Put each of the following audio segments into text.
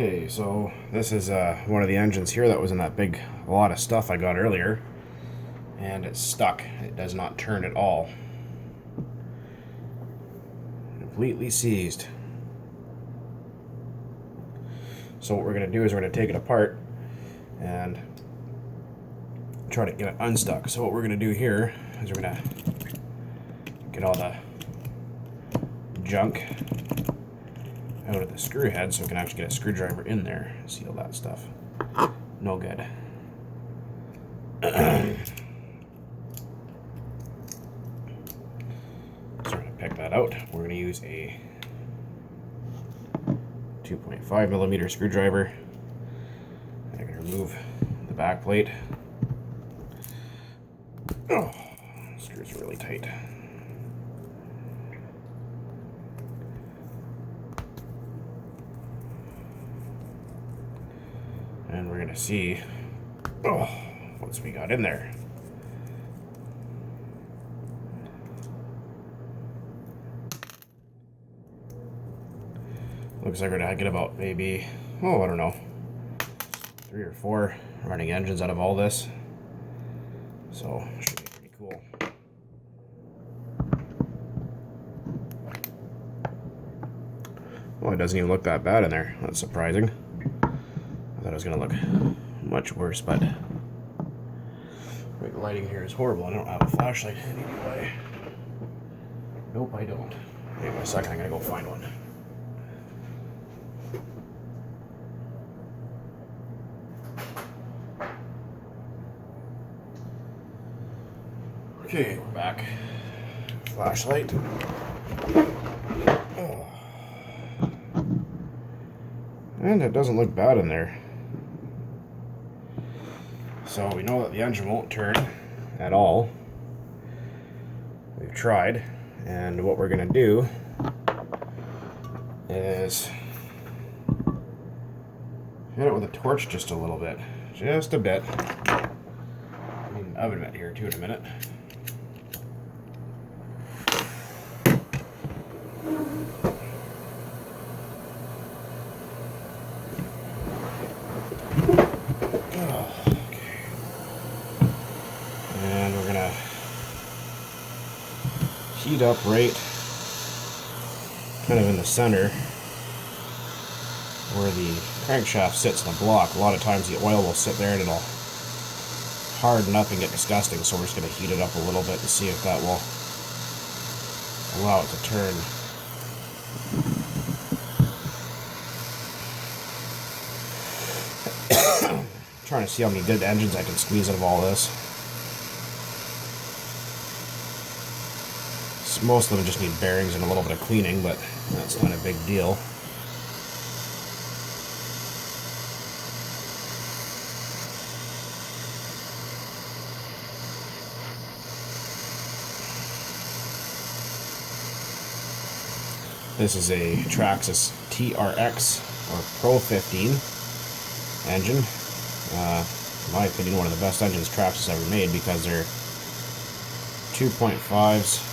Okay, so this is one of the engines here that was in that big lot of stuff I got earlier, and it's stuck. It does not turn at all. Completely seized. So what we're going to do is we're going to take it apart and try to get it unstuck. So what we're going to do here is we're going to get all the junk out of the screw head so we can actually get a screwdriver in there, seal that stuff. No good. So we're going to pick that out. We're going to use a 2.5 millimeter screwdriver. I'm going to remove the back plate. Oh, the screws are really tight. And we're going to see what's we got in there. Looks like we're going to get about maybe, I don't know, 3 or 4 running engines out of all this. So, should be pretty cool. Well, it doesn't even look that bad in there. That's surprising. I thought it was going to look much worse, but the lighting here is horrible. I don't have a flashlight anyway. Nope, I don't. Wait a second, I'm going to go find one. Okay, we're back. Flashlight. Oh. And it doesn't look bad in there. So we know that the engine won't turn at all. We've tried, and what we're going to do is hit it with a torch just a little bit. Just a bit. I need an oven mitt here too in a minute. Heat up right kind of in the center where the crankshaft sits in the block. A lot of times the oil will sit there and it'll harden up and get disgusting, so we're just going to heat it up a little bit to see if that will allow it to turn. Trying to see how many good engines I can squeeze out of all this. Most of them just need bearings and a little bit of cleaning, but that's not a big deal. This is a Traxxas TRX or Pro 15 engine. In my opinion, one of the best engines Traxxas ever made because they're 2.5s.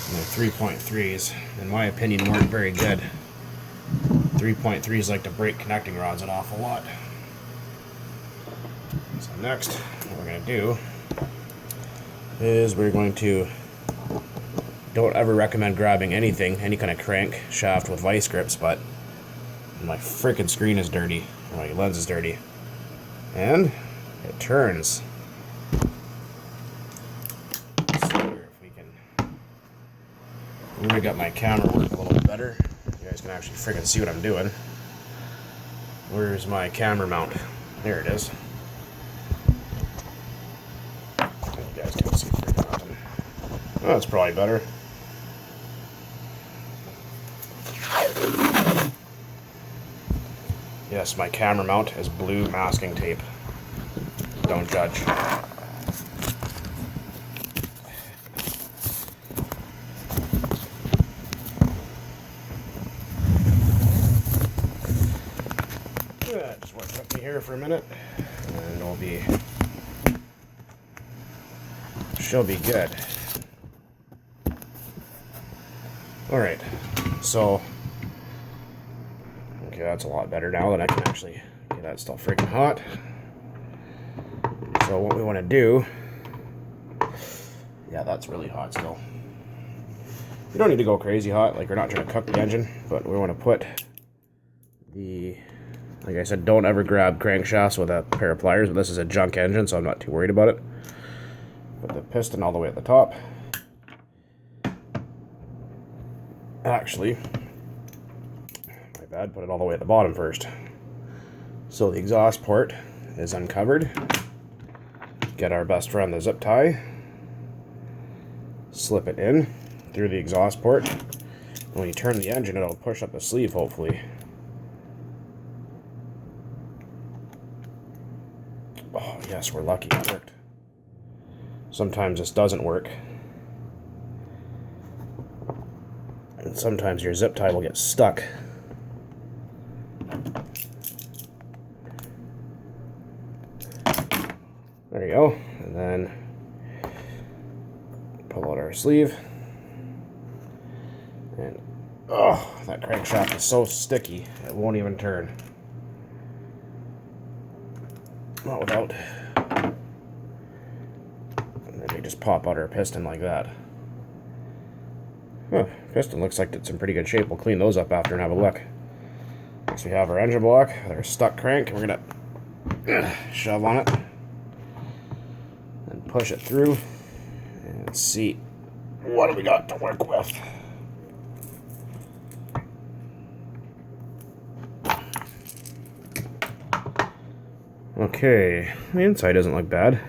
And their 3.3s, in my opinion, weren't very good. 3.3s like to break connecting rods an awful lot. So next, what we're going to do is we're going to, don't ever recommend grabbing anything, any kind of crank shaft with vice grips, but my freaking screen is dirty, my lens is dirty, and it turns. I'm gonna get my camera work a little bit better. You guys can actually freaking see what I'm doing. Where's my camera mount? There it is. You guys can see freaking nothing. Oh, that's probably better. Yes, my camera mount is blue masking tape. Don't judge. Just work with me here for a minute, and she'll be good. Alright, so Okay, that's a lot better now that I can actually get that still freaking hot. So what we want to do, yeah, that's really hot still. You don't need to go crazy hot, like we're not trying to cook the engine, but we want to put the, like I said, don't ever grab crankshafts with a pair of pliers, but this is a junk engine, so I'm not too worried about it. Put the piston all the way at the top. Actually, my bad, put it all the way at the bottom first. So the exhaust port is uncovered. Get our best friend the zip tie. Slip it in through the exhaust port. And when you turn the engine, it'll push up the sleeve, hopefully. Oh, yes, we're lucky it worked. Sometimes this doesn't work. And sometimes your zip tie will get stuck. There you go. And then pull out our sleeve. And oh, that crankshaft is so sticky, it won't even turn. Not without. And then we just pop out our piston like that. Huh, piston looks like it's in pretty good shape. We'll clean those up after and have a look. Next we have our engine block with our stuck crank. We're gonna shove on it and push it through and see what do we got to work with. Okay, the inside doesn't look bad.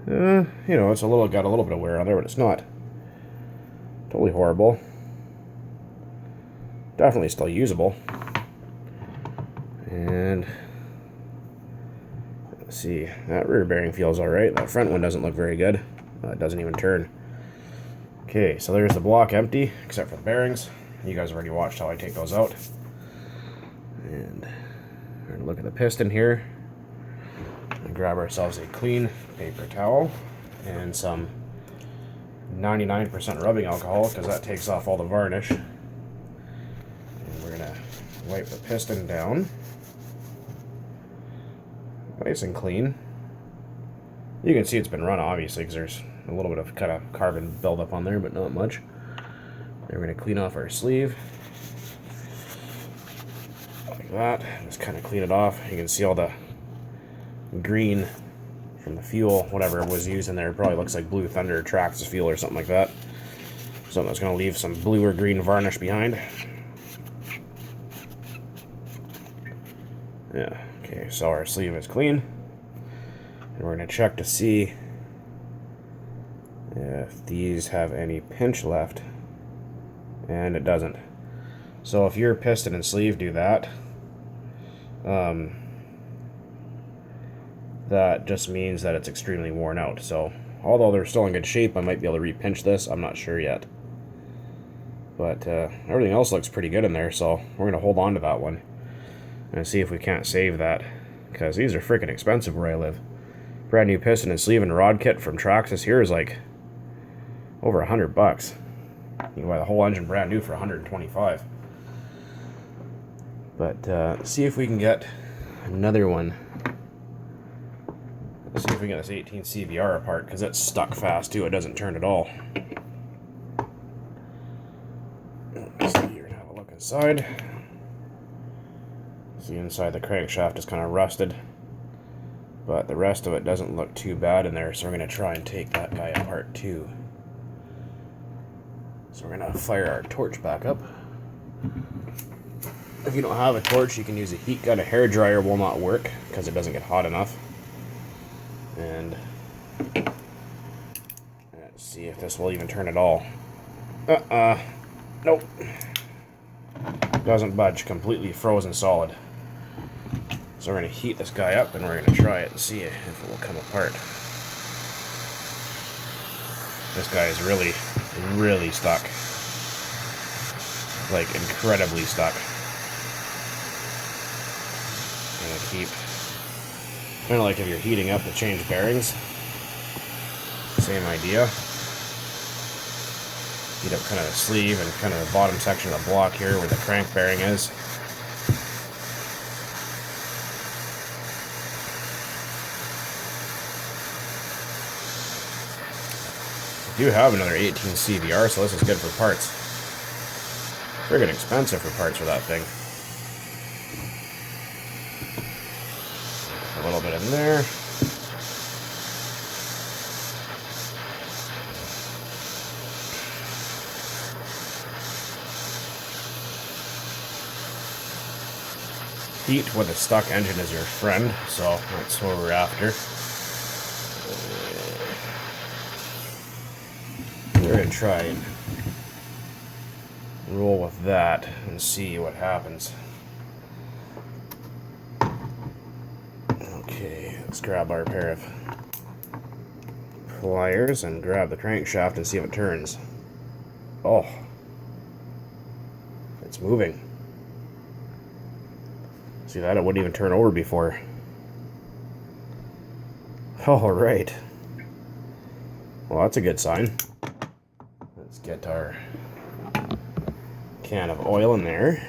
You know, it's got a little bit of wear on there, but it's not totally horrible. Definitely still usable. And let's see, that rear bearing feels alright. That front one doesn't look very good. It doesn't even turn. Okay, so there's the block empty, except for the bearings. You guys already watched how I take those out. And we're going to look at the piston here. And grab ourselves a clean paper towel and some 99% rubbing alcohol, because that takes off all the varnish. And we're going to wipe the piston down. Nice and clean. You can see it's been run, obviously, because there's a little bit of kind of carbon buildup on there, but not much. Then we're going to clean off our sleeve. Like that. Just kind of clean it off. You can see all the green from the fuel, whatever was used in there. It probably looks like Blue Thunder Traxxas fuel or something like that. Something that's going to leave some blue or green varnish behind. Yeah, okay, so our sleeve is clean. And we're going to check to see if these have any pinch left. And it doesn't. So if your piston and sleeve do that, that just means that it's extremely worn out. So although they're still in good shape, I might be able to repinch this. I'm not sure yet. But everything else looks pretty good in there, so we're going to hold on to that one and see if we can't save that, because these are freaking expensive where I live. Brand new piston and sleeve and rod kit from Traxxas here is like over $100. You can buy the whole engine brand new for $125. But see if we can get another one. Let's see if we can get this 18 CVR apart, because it's stuck fast too. It doesn't turn at all. Let's see here, have a look inside. See, inside the crankshaft is kind of rusted, but the rest of it doesn't look too bad in there, so we're going to try and take that guy apart too. So we're going to fire our torch back up. If you don't have a torch, you can use a heat gun. A hairdryer will not work because it doesn't get hot enough. And let's see if this will even turn at all. Nope. Doesn't budge. Completely frozen solid. So we're going to heat this guy up and we're going to try it and see if it will come apart. This guy is really, really stuck. Like, incredibly stuck. I'm going to keep... Kind of like if you're heating up to change bearings. Same idea. Heat up kind of the sleeve and kind of the bottom section of the block here where the crank bearing is. I do have another 18 CVR, so this is good for parts. Friggin' expensive for parts for that thing. A little bit in there. Heat with a stuck engine is your friend, so that's what we're after. We're going to try and roll with that and see what happens. Okay, let's grab our pair of pliers and grab the crankshaft and see if it turns. Oh, it's moving. See that? It wouldn't even turn over before. All right. Well, that's a good sign. Let's get our can of oil in there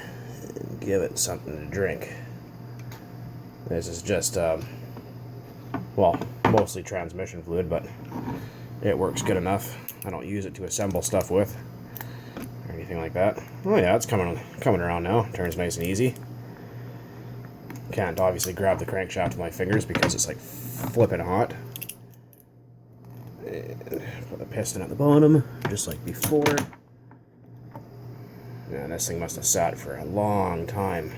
and give it something to drink. This is just, well, mostly transmission fluid, but it works good enough. I don't use it to assemble stuff with or anything like that. Oh yeah, it's coming around now. Turns nice and easy. Can't obviously grab the crankshaft with my fingers because it's like flipping hot. And put the piston at the bottom, just like before. Man, this thing must have sat for a long time.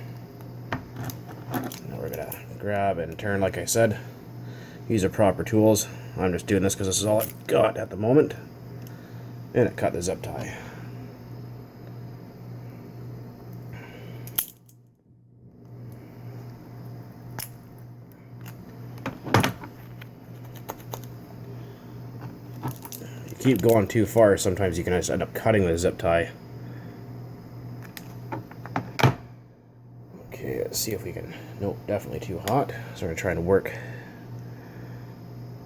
Now we're gonna grab and turn, like I said. Use the proper tools. I'm just doing this because this is all I've got at the moment. And it cut the zip tie. Keep going too far, sometimes you can just end up cutting the zip tie. Okay, let's see if we can... Nope, definitely too hot. So we're trying to work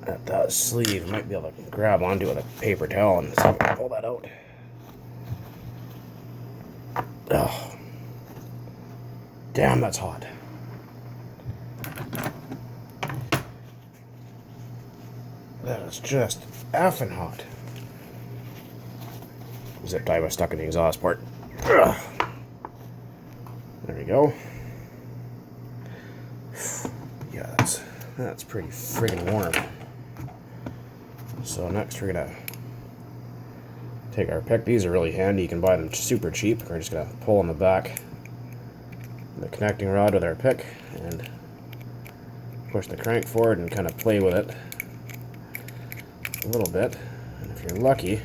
at that sleeve. Might be able to grab onto it with a paper towel and see if we can pull that out. Oh. Damn, that's hot. That is just effing hot. Zip tie was stuck in the exhaust port. Ugh. There we go. Yeah, that's pretty friggin' warm. So next we're gonna take our pick. These are really handy. You can buy them super cheap. We're just gonna pull on the back the connecting rod with our pick and push the crank forward and kind of play with it a little bit. And if you're lucky,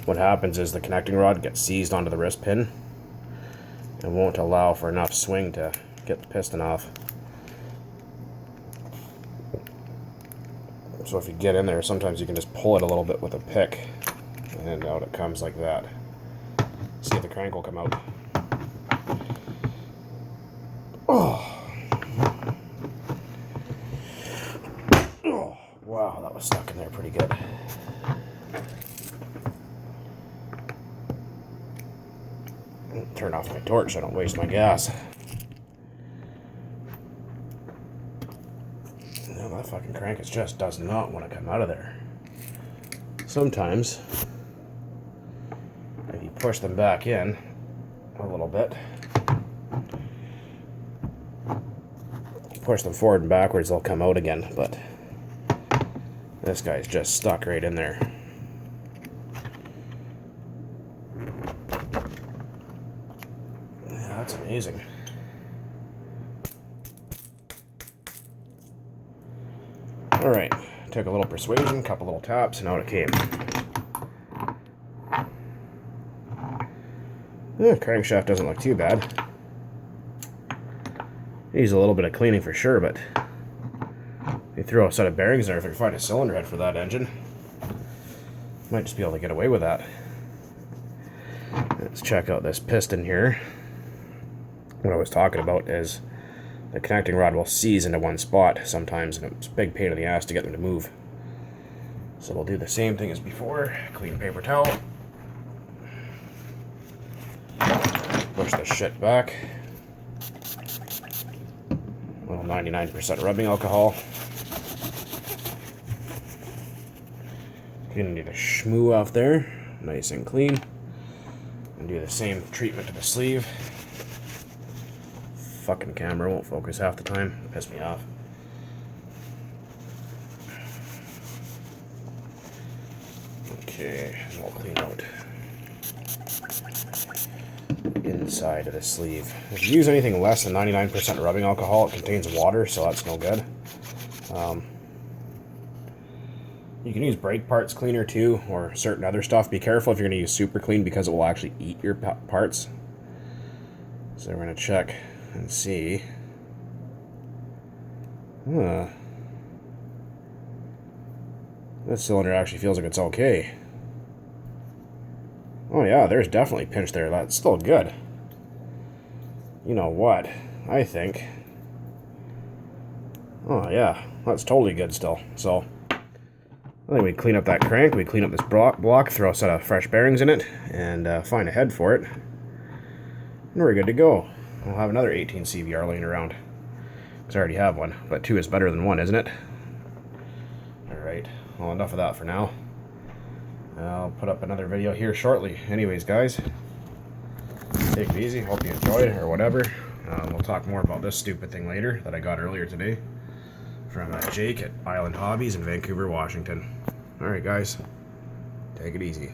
what happens is the connecting rod gets seized onto the wrist pin and won't allow for enough swing to get the piston off. So if you get in there, sometimes you can just pull it a little bit with a pick and out it comes like that. See if the crank will come out. Oh. Oh, wow, that was stuck in there pretty good. Turn off my torch so I don't waste my gas. No, that fucking crank just does not want to come out of there. Sometimes, if you push them back in a little bit, push them forward and backwards, they'll come out again, but this guy's just stuck right in there. That's amazing. Alright, took a little persuasion, couple little taps, and out it came. The crankshaft doesn't look too bad. Needs a little bit of cleaning for sure, but if you throw a set of bearings there, if you find a cylinder head for that engine, might just be able to get away with that. Let's check out this piston here. What I was talking about is the connecting rod will seize into one spot sometimes, and it's a big pain in the ass to get them to move. So we'll do the same thing as before. Clean paper towel. Push the shit back. A little 99% rubbing alcohol. Clean the schmoo off there. Nice and clean. And do the same treatment to the sleeve. Fucking camera won't focus half the time. Piss me off. Okay, and we'll clean out the inside of the sleeve. If you use anything less than 99% rubbing alcohol, it contains water, so that's no good. You can use brake parts cleaner too, or certain other stuff. Be careful if you're going to use super clean because it will actually eat your parts. So we're going to check and see. This cylinder actually feels like it's okay. Oh yeah, there's definitely pinch there. That's still good. You know what? I think... Oh yeah, that's totally good still. So, I think we clean up that crank, we clean up this block, throw a set of fresh bearings in it, and find a head for it. And we're good to go. We'll have another 18 CVR laying around. Because I already have one, but 2 is better than 1, isn't it? Alright, well, enough of that for now. I'll put up another video here shortly. Anyways, guys, take it easy. Hope you enjoyed or whatever. We'll talk more about this stupid thing later that I got earlier today from Jake at Island Hobbies in Vancouver, Washington. Alright, guys, take it easy.